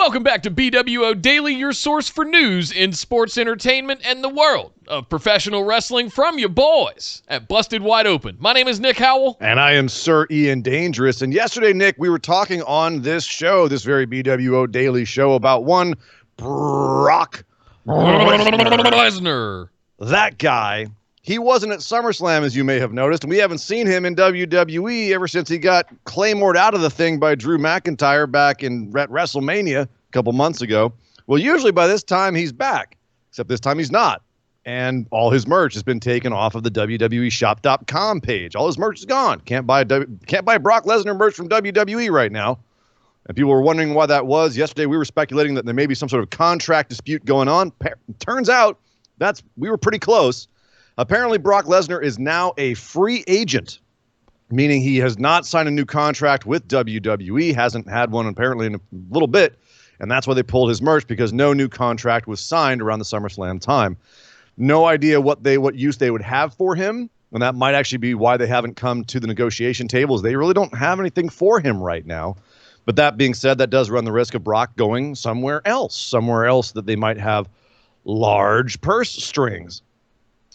Welcome back to BWO Daily, your source for news in sports entertainment and the world of professional wrestling from your boys at Busted Wide Open. My name is Nick Howell. And I am Sir Ian Dangerous. And yesterday, Nick, we were talking on this show, this very BWO Daily show, about one Brock Lesnar. That guy. He wasn't at SummerSlam, as you may have noticed, and we haven't seen him in WWE ever since he got Claymored out of the thing by Drew McIntyre back in WrestleMania a couple months ago. Well, usually by this time he's back, except this time he's not. And all his merch has been taken off of the WWEshop.com page. All his merch is gone. Can't buy Brock Lesnar merch from WWE right now. And people were wondering why that was. Yesterday we were speculating that there may be some sort of contract dispute going on. Turns out we were pretty close. Apparently, Brock Lesnar is now a free agent, meaning he has not signed a new contract with WWE, hasn't had one apparently in a little bit, and that's why they pulled his merch, because no new contract was signed around the SummerSlam time. No idea what use they would have for him, and that might actually be why they haven't come to the negotiation tables. They really don't have anything for him right now. But that being said, that does run the risk of Brock going somewhere else that they might have large purse strings.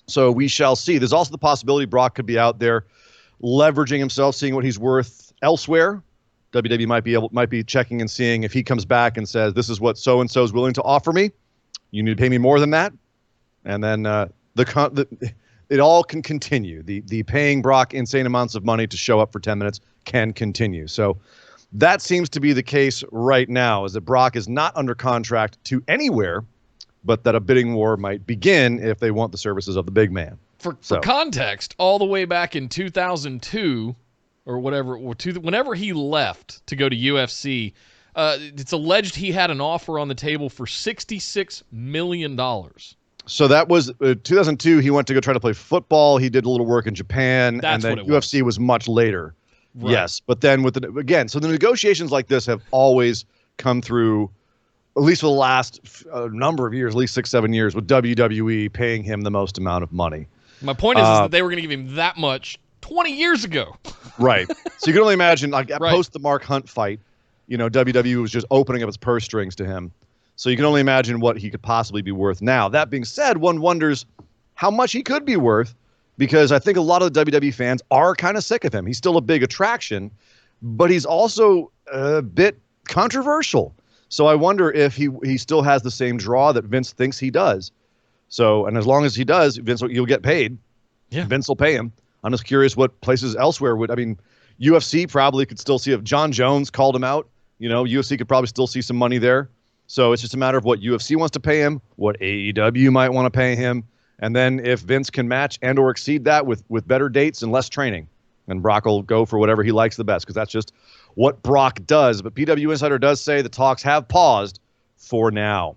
So we shall see. There's also the possibility Brock could be out there leveraging himself, seeing what he's worth elsewhere. WWE might be checking and seeing if he comes back and says, this is what so-and-so is willing to offer me. You need to pay me more than that. And then it all can continue. The paying Brock insane amounts of money to show up for 10 minutes can continue. So that seems to be the case right now, is that Brock is not under contract to anywhere, but that a bidding war might begin if they want the services of the big man. For context, all the way back in 2002 or whatever, whenever he left to go to UFC, it's alleged he had an offer on the table for $66 million. So that was 2002. He went to go try to play football. He did a little work in Japan, and then UFC was much later. Right. Yes, but then so the negotiations like this have always come through, at least for the last number of years, at least 6-7 years, with WWE paying him the most amount of money. My point is that they were going to give him that much 20 years ago. Right. So you can only imagine, post the Mark Hunt fight, WWE was just opening up its purse strings to him. So you can only imagine what he could possibly be worth now. That being said, one wonders how much he could be worth, because I think a lot of the WWE fans are kind of sick of him. He's still a big attraction, but he's also a bit controversial. So I wonder if he still has the same draw that Vince thinks he does. So, and as long as he does, you'll get paid. Yeah. Vince will pay him. I'm just curious what places elsewhere would. I mean, UFC probably could still see if John Jones called him out. UFC could probably still see some money there. So it's just a matter of what UFC wants to pay him, what AEW might want to pay him, and then if Vince can match and or exceed that with better dates and less training, and Brock will go for whatever he likes the best, because that's just what Brock does. But PW Insider does say the talks have paused for now.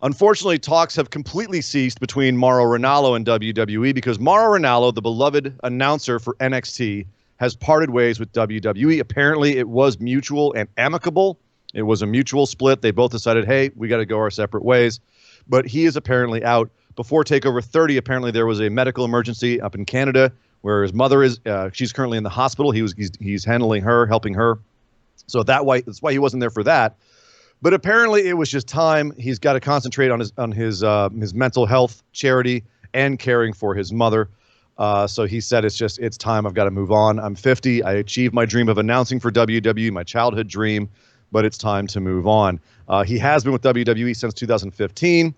Unfortunately, talks have completely ceased between Mauro Ranallo and WWE, because Mauro Ranallo, the beloved announcer for NXT, has parted ways with WWE. Apparently, it was mutual and amicable. It was a mutual split. They both decided, hey, we got to go our separate ways. But he is apparently out. Before TakeOver 30, apparently there was a medical emergency up in Canada where his mother is. She's currently in the hospital. He's handling her, helping her. So that's why he wasn't there for that. But apparently it was just time. He's got to concentrate on his mental health charity and caring for his mother. So he said, it's time. I've got to move on. I'm 50. I achieved my dream of announcing for WWE, my childhood dream, but it's time to move on. He has been with WWE since 2015.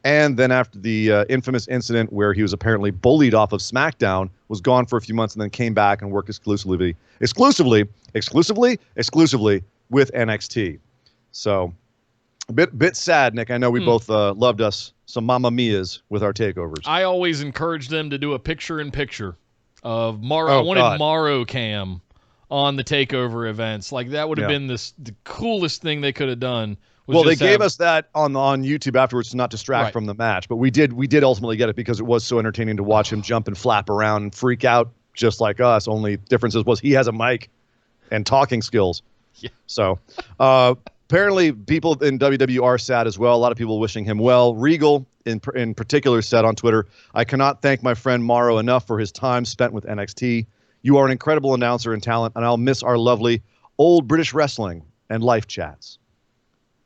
And then after the infamous incident where he was apparently bullied off of SmackDown, was gone for a few months and then came back and worked exclusively with NXT. So a bit sad, Nick. I know we both loved us some Mamma Mias with our takeovers. I always encourage them to do a picture-in-picture of Mauro. I wanted Mauro cam on the takeover events. Like, that would have been the coolest thing they could have done. Well, they gave us that on YouTube afterwards to not distract from the match, but we did ultimately get it because it was so entertaining to watch him jump and flap around and freak out just like us. Only difference was he has a mic and talking skills. Yeah. So apparently people in WWE are sad as well. A lot of people wishing him well. Regal in particular said on Twitter, "I cannot thank my friend Mauro enough for his time spent with NXT. You are an incredible announcer and talent, and I'll miss our lovely old British wrestling and life chats."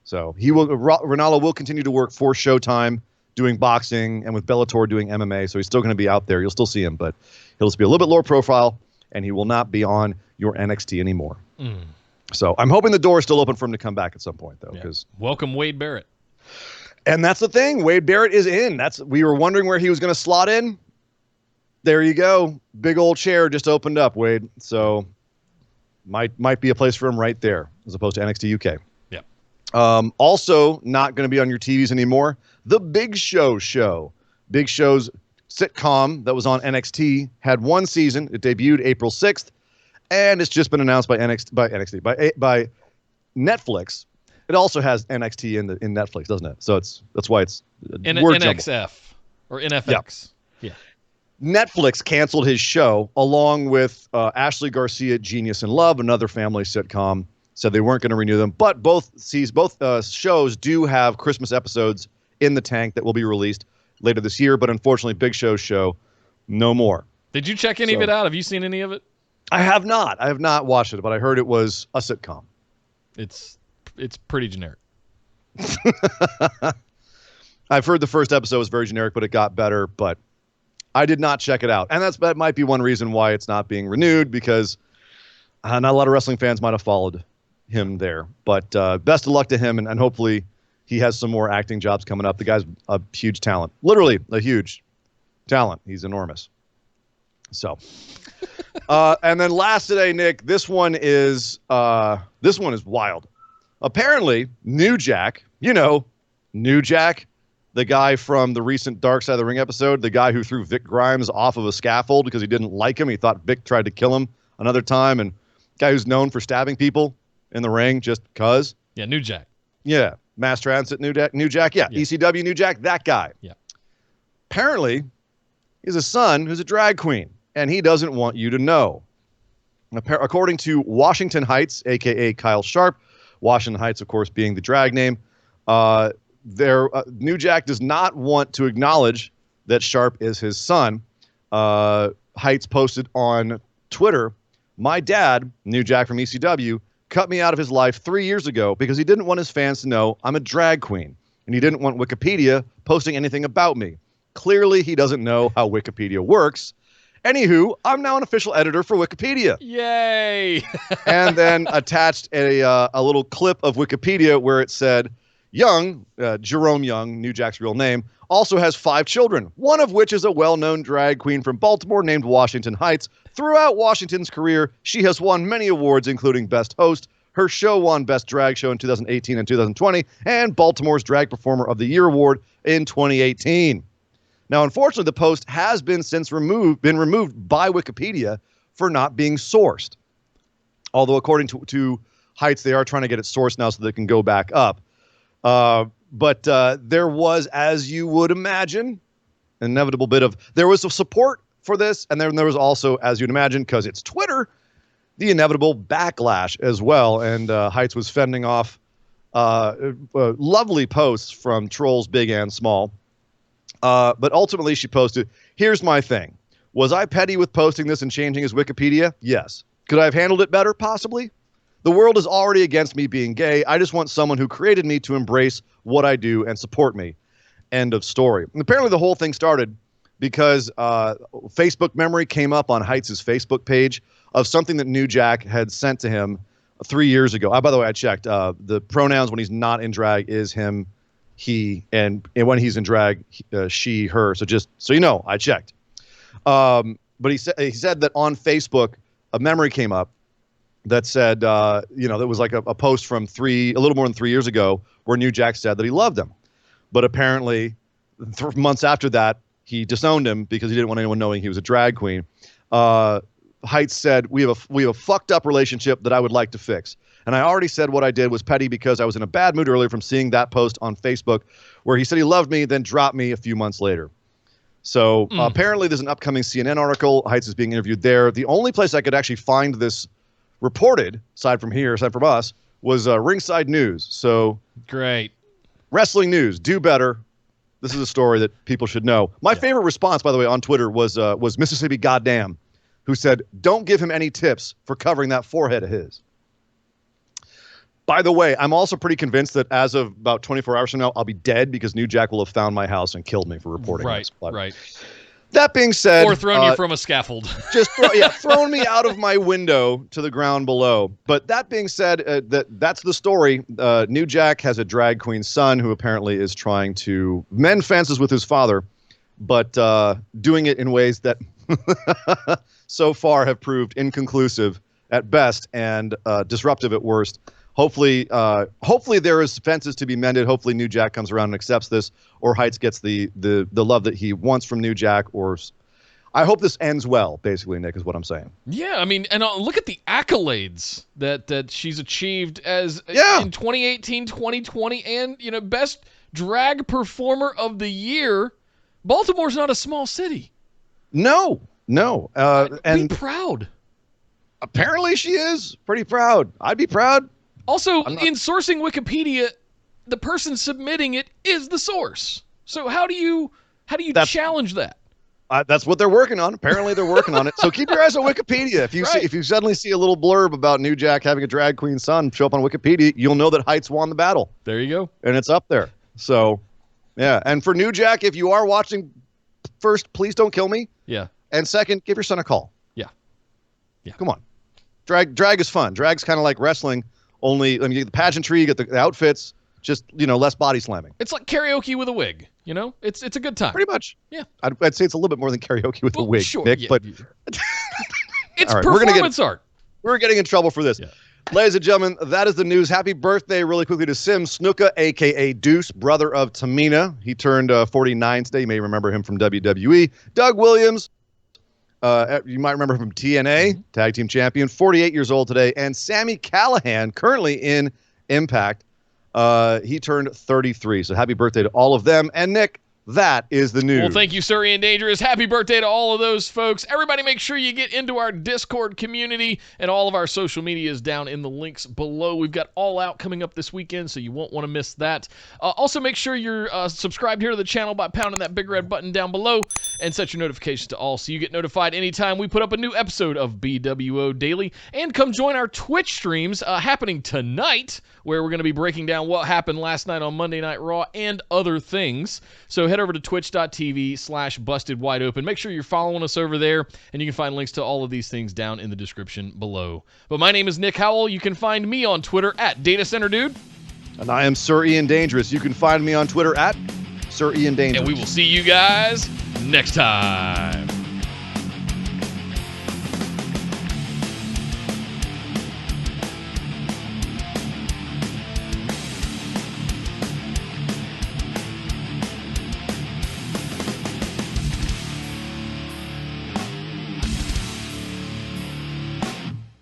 So Ranallo will continue to work for Showtime doing boxing and with Bellator doing MMA. So he's still going to be out there. You'll still see him, but he'll just be a little bit lower profile, and he will not be on your NXT anymore. So I'm hoping the door is still open for him to come back at some point, though. Because welcome Wade Barrett. And that's the thing. Wade Barrett is in. We were wondering where he was going to slot in. There you go. Big old chair just opened up, Wade. So might be a place for him right there as opposed to NXT UK. Also, not going to be on your TVs anymore. The Big Show show. Big Show's sitcom that was on NXT had one season. It debuted April 6th, and it's just been announced by Netflix. It also has NXT in Netflix, doesn't it? So that's why it's NXF or NFX. Yeah. Netflix canceled his show along with Ashley Garcia, Genius in Love, another family sitcom. Said they weren't going to renew them, but both shows do have Christmas episodes in the tank that will be released later this year. But unfortunately, Big Show's show, no more. Did you check any of it out? Have you seen any of it? I have not. I have not watched it, but I heard it was a sitcom. It's pretty generic. I've heard the first episode was very generic, but it got better. But I did not check it out, and that might be one reason why it's not being renewed, because not a lot of wrestling fans might have followed him there. But best of luck to him, and hopefully he has some more acting jobs coming up. The guy's a huge talent, literally a huge talent. He's enormous. So and then last today, Nick, this one is wild. Apparently New Jack, New Jack, the guy from the recent Dark Side of the Ring episode, the guy who threw Vic Grimes off of a scaffold because he didn't like him. He thought Vic tried to kill him another time, and guy who's known for stabbing people in the ring just cuz. Yeah, New Jack. Yeah, Mass Transit New Jack. Yeah, ECW New Jack, that guy. Yeah. Apparently, he has a son who's a drag queen, and he doesn't want you to know. According to Washington Heights, a.k.a. Kyle Sharp, Washington Heights, of course, being the drag name, New Jack does not want to acknowledge that Sharp is his son. Heights posted on Twitter, "My dad, New Jack from ECW, cut me out of his life 3 years ago because he didn't want his fans to know I'm a drag queen, and he didn't want Wikipedia posting anything about me. Clearly, he doesn't know how Wikipedia works. Anywho, I'm now an official editor for Wikipedia." Yay! And then attached a little clip of Wikipedia where it said, Young, Jerome Young, New Jack's real name, also has 5 children, one of which is a well-known drag queen from Baltimore named Washington Heights. Throughout Washington's career, she has won many awards, including Best Host. Her show won Best Drag Show in 2018 and 2020, and Baltimore's Drag Performer of the Year award in 2018. Now, unfortunately, the post has been removed by Wikipedia for not being sourced. Although, according to Heights, they are trying to get it sourced now so they can go back up. But there was, as you would imagine, an inevitable there was some support for this, and then there was also, as you'd imagine, because it's Twitter, the inevitable backlash as well. And Heights was fending off lovely posts from trolls big and small. But ultimately she posted, "Here's my thing. Was I petty with posting this and changing his Wikipedia? Yes. Could I have handled it better? Possibly. The world is already against me being gay. I just want someone who created me to embrace what I do and support me." End of story. And apparently the whole thing started because Facebook memory came up on Heights' Facebook page of something that New Jack had sent to him 3 years ago. By the way, I checked. The pronouns when he's not in drag is him, he, and when he's in drag, she, her. So just so you know, I checked. But he said that on Facebook, a memory came up that said, that was like a post from a little more than 3 years ago where New Jack said that he loved him. But apparently, months after that, he disowned him because he didn't want anyone knowing he was a drag queen. Heights said, we have a fucked up relationship that I would like to fix. And I already said what I did was petty because I was in a bad mood earlier from seeing that post on Facebook where he said he loved me, then dropped me a few months later. So apparently there's an upcoming CNN article. Heights is being interviewed there. The only place I could actually find this reported, aside from us, was Ringside News. So great. Wrestling news, do better. This is a story that people should know. My favorite response, by the way, on Twitter was Mississippi Goddamn, who said, "Don't give him any tips for covering that forehead of his." By the way, I'm also pretty convinced that as of about 24 hours from now, I'll be dead because New Jack will have found my house and killed me for reporting this. Right. That being said, or thrown you from a scaffold. just thrown me out of my window to the ground below. But that being said, that's the story. New Jack has a drag queen son who apparently is trying to mend fences with his father, but doing it in ways that so far have proved inconclusive at best and disruptive at worst. Hopefully there is fences to be mended. Hopefully New Jack comes around and accepts this, or Heights gets the love that he wants from New Jack. Or I hope this ends well. Basically, Nick, is what I'm saying. Yeah, I mean, and look at the accolades that she's achieved as in 2018, 2020, and best drag performer of the year. Baltimore's not a small city. No. And be proud. Apparently, she is pretty proud. I'd be proud. Also, in sourcing Wikipedia, the person submitting it is the source. So how do you challenge that? That's what they're working on. Apparently, they're working on it. So keep your eyes on Wikipedia. If you suddenly see a little blurb about New Jack having a drag queen son show up on Wikipedia, you'll know that Heights won the battle. There you go. And it's up there. So, yeah. And for New Jack, if you are watching, first, please don't kill me. Yeah. And second, give your son a call. Yeah. Come on. Drag is fun. Drag's kind of like wrestling. Only, you get the pageantry, you get the outfits, just, less body slamming. It's like karaoke with a wig, It's a good time. Pretty much. Yeah. I'd say it's a little bit more than karaoke with a wig, sure, Nick, yeah, but... It's right, performance art. We're getting in trouble for this. Yeah. Ladies and gentlemen, that is the news. Happy birthday, really quickly, to Sim Snuka, a.k.a. Deuce, brother of Tamina. He turned 49 today. You may remember him from WWE. Doug Williams. You might remember him from TNA, Tag Team Champion, 48 years old today. And Sami Callihan, currently in Impact. He turned 33. So happy birthday to all of them. And Nick, that is the news. Well, thank you, Surrey and Dangerous. Happy birthday to all of those folks. Everybody make sure you get into our Discord community, and all of our social media is down in the links below. We've got All Out coming up this weekend, so you won't want to miss that. Also, make sure you're subscribed here to the channel by pounding that big red button down below and set your notifications to all so you get notified anytime we put up a new episode of BWO Daily. And come join our Twitch streams happening tonight, where we're going to be breaking down what happened last night on Monday Night Raw and other things. So head over to twitch.tv/bustedwideopen. Make sure you're following us over there, and you can find links to all of these things down in the description below. But my name is Nick Howell. You can find me on Twitter at DataCenterDude. And I am Sir Ian Dangerous. You can find me on Twitter at Sir Ian Dangerous. And we will see you guys next time.